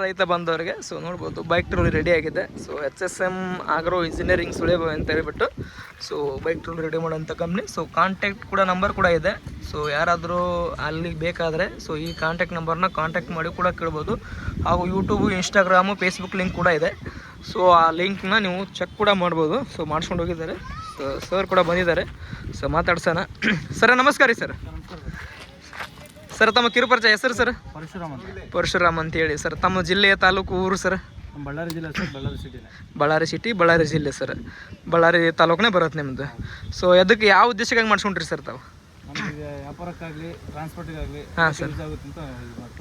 ರೈತ ಬಂದವರಿಗೆ ಸೊ ನೋಡ್ಬೋದು ಬೈಕ್ ಟ್ರೋಲಿ ರೆಡಿ ಆಗಿದೆ. ಸೊ HSM ಆಗ್ರೋ ಇಂಜಿನಿಯರಿಂಗ್ ಸುಳೇಬ ಅಂತ ಹೇಳ್ಬಿಟ್ಟು ಸೊ ಬೈಕ್ ಟ್ರೋಲಿ ರೆಡಿ ಮಾಡೋಂಥ ಕಂಪ್ನಿ. ಸೊ ಕಾಂಟ್ಯಾಕ್ಟ್ ಕೂಡ ನಂಬರ್ ಕೂಡ ಇದೆ. ಸೊ ಯಾರಾದರೂ ಅಲ್ಲಿಗೆ ಬೇಕಾದರೆ ಸೊ ಈ ಕಾಂಟ್ಯಾಕ್ಟ್ ನಂಬರ್ನ ಕಾಂಟ್ಯಾಕ್ಟ್ ಮಾಡಿ ಕೂಡ ಕೇಳ್ಬೋದು. ಹಾಗೂ ಯೂಟ್ಯೂಬು, ಇನ್ಸ್ಟಾಗ್ರಾಮು, ಫೇಸ್ಬುಕ್ ಲಿಂಕ್ ಕೂಡ ಇದೆ. ಸೊ ಆ ಲಿಂಕ್ನ ನೀವು ಚೆಕ್ ಕೂಡ ಮಾಡ್ಬೋದು. ಸೊ ಮಾಡಿಸ್ಕೊಂಡು ಹೋಗಿದ್ದಾರೆ. ಸೊ ಸರ್ ಕೂಡ ಬಂದಿದ್ದಾರೆ. ಸೊ ಮಾತಾಡ್ಸೋಣ. ಸರ್ ನಮಸ್ಕಾರ ರೀ ಸರ್. ಸರ್ ತಮ್ಮ ಕಿರುಪರಿಚಯ ಹೆಸರು ಸರ್? ಪರಶುರಾಮ್ ಅಂತ ಹೇಳಿ ಸರ್. ತಮ್ಮ ಜಿಲ್ಲೆಯ ತಾಲೂಕು ಊರು ಸರ್? ಬಳ್ಳಾರಿ ಜಿಲ್ಲೆ ಸರ್. ಬಳ್ಳಾರಿ ಸಿಟಿ, ಬಳ್ಳಾರಿ ಜಿಲ್ಲೆ ಸರ್. ಬಳ್ಳಾರಿ ತಾಲೂಕನೇ ಬರುತ್ತೆ ನಿಮ್ಮದು. ಸೊ ಅದಕ್ಕೆ ಯಾವ ಉದ್ದೇಶಕ್ಕಾಗಿ ಮಾಡ್ಸ್ಕೊಂಡ್ರಿ ಸರ್ ತಾವು? ವ್ಯಾಪಾರಕ್ಕಾಗಲಿ ಟ್ರಾನ್ಸ್ಪೋರ್ಟಿಗಾಗಲಿ. ಹಾಂ ಸರ್,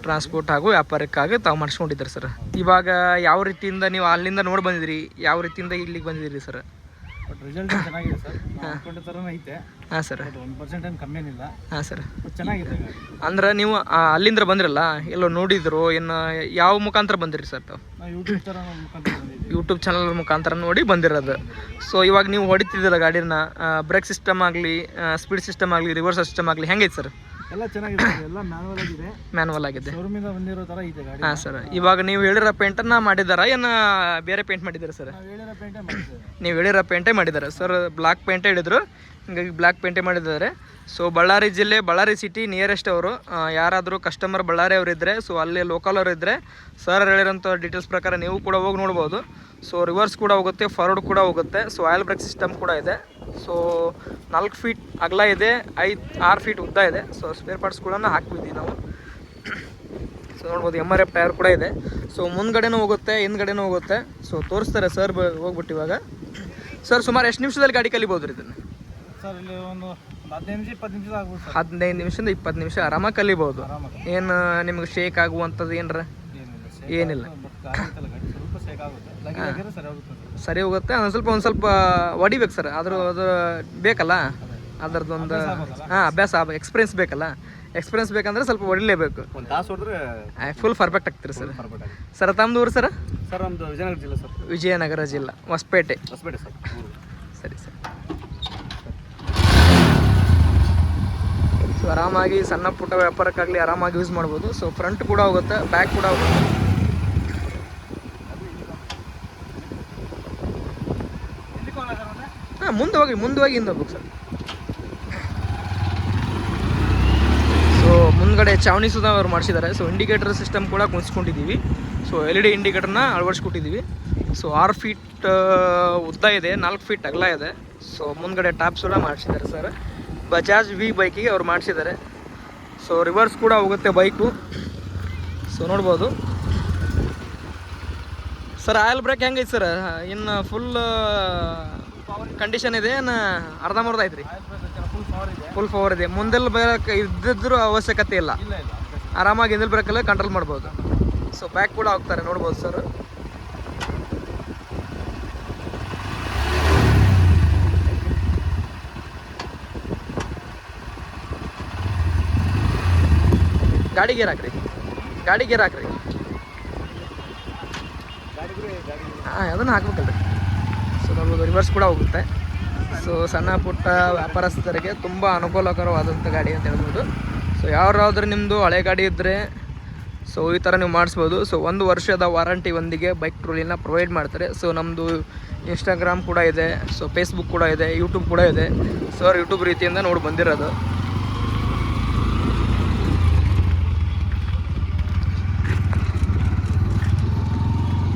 ಟ್ರಾನ್ಸ್ಪೋರ್ಟ್ ಹಾಗೂ ವ್ಯಾಪಾರಕ್ಕಾಗಿ ತಾವು ಮಾಡಿಸ್ಕೊಂಡಿದ್ದಾರೆ ಸರ್. ಇವಾಗ ಯಾವ ರೀತಿಯಿಂದ ನೀವು ಅಲ್ಲಿಂದ ನೋಡಿ ಬಂದಿದ್ರಿ, ಯಾವ ರೀತಿಯಿಂದ ಇಲ್ಲಿಗೆ ಬಂದಿದ್ದೀರಿ ಸರ್? ಬಟ್ ರಿಸಲ್ಟ್ ಚೆನ್ನಾಗಿದೆ ಸರ್. ಅನ್ಕೊಂಡ ಥರನೇ ಐತೆ. ಹಾಂ ಸರ್. 1% ಏನು ಕಮ್ಮಿ ಏನಿಲ್ಲ. ಹಾಂ ಸರ್. ಚೆನ್ನಾಗಿದೆ. ಅಂದ್ರೆ ನೀವು ಅಲ್ಲಿಂದ ಬಂದಿರಲ್ಲ, ಎಲ್ಲೋ ನೋಡಿದ್ರು ಏನು, ಯಾವ ಮುಖಾಂತರ ಬಂದಿರಿ ಸರ್ ತಾವು? ನಾವು ಯೂಟ್ಯೂಬ್ ಥರ ಮುಖಾಂತರ ಬಂದಿದ್ದೀವಿ. ಯೂಟ್ಯೂಬ್ ಚಾನಲ್ ಮುಖಾಂತರ ನೋಡಿ ಬಂದಿರೋದು. ಸೊ ಇವಾಗ ನೀವು ಹೊಡಿತಿದ್ದೀರ ಗಾಡಿನ, ಬ್ರೇಕ್ ಸಿಸ್ಟಮ್ ಆಗಲಿ, ಸ್ಪೀಡ್ ಸಿಸ್ಟಮ್ ಆಗಲಿ, ರಿವರ್ಸ್ ಸಿಸ್ಟಮ್ ಆಗಲಿ ಹೆಂಗೈತೆ ಸರ್? ಎಲ್ಲ ಚೆನ್ನಾಗಿದೆ. ಎಲ್ಲ ಮ್ಯಾನುವಲ್ ಆಗಿದೆ. ಮ್ಯಾನುವಲ್ ಆಗಿದೆ. ಶೋರೂಮಿಂದ ಬಂದಿರೋ ಥರ ಇದೆ ಗಾಡಿ. ಹಾಂ ಸರ್. ಇವಾಗ ನೀವು ಹೇಳಿರೋ ಪೇಂಟನ್ನು ಮಾಡಿದಾರ ಏನು ಬೇರೆ ಪೇಂಟ್ ಮಾಡಿದ್ದಾರೆ ಸರ್? ನಾವು ಹೇಳಿರೋ ಪೇಂಟೇ ಮಾಡಿದ್ದೇವೆ. ನೀವು ಹೇಳಿರೋ ಪೇಂಟೇ ಮಾಡಿದ್ದಾರೆ ಸರ್. ಬ್ಲ್ಯಾಕ್ ಪೇಂಟೇ ಹೇಳಿದ್ರು, ಹಿಂಗಾಗಿ ಬ್ಲ್ಯಾಕ್ ಪೇಂಟೇ ಮಾಡಿದ್ದಾರೆ. ಸೊ ಬಳ್ಳಾರಿ ಜಿಲ್ಲೆ, ಬಳ್ಳಾರಿ ಸಿಟಿ ನಿಯರೆಸ್ಟ್ ಅವರು. ಯಾರಾದರೂ ಕಸ್ಟಮರ್ ಬಳ್ಳಾರಿ ಅವರಿದ್ದರೆ, ಸೊ ಅಲ್ಲಿ ಲೋಕಲ್ ಅವರು ಇದ್ದರೆ ಸರ್ ಹೇಳಿರೋಂಥ ಡೀಟೇಲ್ಸ್ ಪ್ರಕಾರ ನೀವು ಕೂಡ ಹೋಗಿ ನೋಡ್ಬೋದು. ಸೊ ರಿವರ್ಸ್ ಕೂಡ ಹೋಗುತ್ತೆ, ಫಾರ್ವರ್ಡ್ ಕೂಡ ಹೋಗುತ್ತೆ. ಸೊ ಆಯಿಲ್ ಬ್ರೇಕ್ ಸಿಸ್ಟಮ್ ಕೂಡ ಇದೆ. ಸೊ 4 ಫೀಟ್ ಅಗಲ ಇದೆ, 6 ಫೀಟ್ ಉದ್ದ ಇದೆ. ಸೊ ಸ್ಪೇರ್ ಪಾರ್ಟ್ಸ್ಗಳನ್ನು ಹಾಕ್ಬಿದ್ದೀವಿ ನಾವು. ಸೊ ನೋಡ್ಬೋದು MRF ಟೈರ್ ಕೂಡ ಇದೆ. ಸೊ ಮುಂದ್ಗಡೆನೂ ಹೋಗುತ್ತೆ, ಹಿಂದ್ಗಡೆನೂ ಹೋಗುತ್ತೆ. ಸೊ ತೋರಿಸ್ತಾರೆ ಸರ್ ಹೋಗ್ಬಿಟ್ಟು. ಇವಾಗ ಸರ್ ಸುಮಾರು ಎಷ್ಟು ನಿಮಿಷದಲ್ಲಿ ಗಾಡಿ ಕಲಿಬೋದು ರೀ ಇದನ್ನು? ಸರ್ ಇಲ್ಲಿ ಒಂದು 15-20 ನಿಮಿಷ ಆಗ್ಬೋದು ಸರ್. 15 ನಿಮಿಷದಿಂದ 20 ನಿಮಿಷ ಆರಾಮಾಗಿ ಕಲಿಬೋದು. ಏನು ನಿಮ್ಗೆ ಶೇಕ್ ಆಗುವಂಥದ್ದು ಏನರ? ಏನಿಲ್ಲ. ಸ್ವಲ್ಪ ಶೇಕ್ ಆಗುತ್ತೆ. ಸರಿ ಹೋಗುತ್ತೆ. ಒಂದು ಸ್ವಲ್ಪ ಹೊಡಿಬೇಕು ಸರ್. ಅದು ಬೇಕಲ್ಲ, ಅದರದ್ದೊಂದು ಅಭ್ಯಾಸ, ಎಕ್ಸ್ಪೀರಿಯನ್ಸ್ ಬೇಕಲ್ಲ. ಎಕ್ಸ್ಪೀರಿಯನ್ಸ್ ಬೇಕಂದ್ರೆ ಸ್ವಲ್ಪ ಹೊಡಿಲೇಬೇಕು. ಒಂದು ತಾಸು ಹೊಡೆದ್ರೆ ಫುಲ್ ಪರ್ಫೆಕ್ಟ್ ಆಗ್ತೀರಿ ಸರ್. ಸರ್ ತಮ್ಮದು ಊರು ಸರ್? ಸರ್ ನಮ್ಮದು ವಿಜಯನಗರ ಜಿಲ್ಲೆ ಸರ್. ವಿಜಯನಗರ ಜಿಲ್ಲೆ, ಹೊಸಪೇಟೆ. ಸರ್. ಸರಿ ಸರ್. ಸೊ ಆರಾಮಾಗಿ ಸಣ್ಣ ಪುಟ್ಟ ವ್ಯಾಪಾರಕ್ಕಾಗಲಿ ಆರಾಮಾಗಿ ಯೂಸ್ ಮಾಡ್ಬೋದು. ಸೊ ಫ್ರಂಟ್ ಕೂಡ ಹೋಗುತ್ತೆ, ಬ್ಯಾಕ್ ಕೂಡ ಹೋಗುತ್ತೆ. ಹಾಂ ಮುಂದೆ ಹೋಗಿ ಹಿಂದೆ ಹೋಗ್ಬೇಕು ಸರ್. ಸೊ ಮುಂದ್ಗಡೆ ಚಾವಣಿ ಸುಧಾ ಅವ್ರು ಮಾಡಿಸಿದ್ದಾರೆ. ಸೊ ಇಂಡಿಕೇಟರ್ ಸಿಸ್ಟಮ್ ಕೂಡ ಕುಣಿಸ್ಕೊಂಡಿದ್ದೀವಿ. ಸೊ LED ಇಂಡಿಕೇಟರ್ನ ಅಳವಡಿಸ್ಕೊಟ್ಟಿದ್ದೀವಿ. ಸೊ 6 ಫೀಟ್ ಉದ್ದ ಇದೆ, 4 ಫೀಟ್ ಅಗಲ ಇದೆ. ಸೊ ಮುಂದ್ಗಡೆ ಟಾಪ್ಸ್ ಕೂಡ ಮಾಡಿಸಿದ್ದಾರೆ ಸರ್. ಬಜಾಜ್ V ಬೈಕಿಗೆ ಅವ್ರು ಮಾಡಿಸಿದ್ದಾರೆ. ಸೊ ರಿವರ್ಸ್ ಕೂಡ ಹೋಗುತ್ತೆ ಬೈಕು. ಸೊ ನೋಡ್ಬೋದು ಸರ್. ಆಯಿಲ್ ಬ್ರೇಕ್ ಹೆಂಗೈತೆ ಸರ್? ಇನ್ನು ಫುಲ್ ಕಂಡೀಷನ್ ಇದೆ ಏನು ಅರ್ಧಂಬರ್ಧ ಐತೆ ರೀ? ಫುಲ್ ಪವರ್ ಇದೆ. ಮುಂದೆಲ್ಲ ಬ್ರೇಕ್ ಇದ್ದಿದ್ರೂ ಅವಶ್ಯಕತೆ ಇಲ್ಲ, ಆರಾಮಾಗಿ ಹಿಂದೆಲ್ ಬ್ರೇಕಲ್ಲೇ ಕಂಟ್ರೋಲ್ ಮಾಡ್ಬೋದು. ಸೊ ಬ್ಯಾಕ್ ಕೂಡ ಹೋಗ್ತಾರೆ ನೋಡ್ಬೋದು ಸರ್. ಗಾಡಿ ಗೇರ್ ಹಾಕ್ರಿ. ಹಾಂ ಅದನ್ನು ಹಾಕ್ಬೇಕಲ್ರಿ. ಸೊ ನೋಡ್ಬೋದು ರಿವರ್ಸ್ ಕೂಡ ಹೋಗುತ್ತೆ. ಸೊ ಸಣ್ಣ ಪುಟ್ಟ ವ್ಯಾಪಾರಸ್ಥರಿಗೆ ತುಂಬ ಅನುಕೂಲಕರವಾದಂಥ ಗಾಡಿ ಅಂತ ಹೇಳ್ಬೋದು. ಸೊ ಯಾರಾದರೂ ನಿಮ್ಮದು ಹಳೆ ಗಾಡಿ ಇದ್ದರೆ ಸೊ ಈ ಥರ ನೀವು ಮಾಡಿಸ್ಬೋದು. ಸೊ 1 ವರ್ಷದ ವಾರಂಟಿ ಒಂದಿಗೆ ಬೈಕ್ ಟ್ರೋಲಿನ ಪ್ರೊವೈಡ್ ಮಾಡ್ತಾರೆ. ಸೊ ನಮ್ಮದು ಇನ್ಸ್ಟಾಗ್ರಾಮ್ ಕೂಡ ಇದೆ, ಸೊ ಫೇಸ್ಬುಕ್ ಕೂಡ ಇದೆ, ಯೂಟ್ಯೂಬ್ ಕೂಡ ಇದೆ. ಸರ್ ಯೂಟ್ಯೂಬ್ ರೀತಿಯಿಂದ ನೋಡಿ ಬಂದಿರೋದು.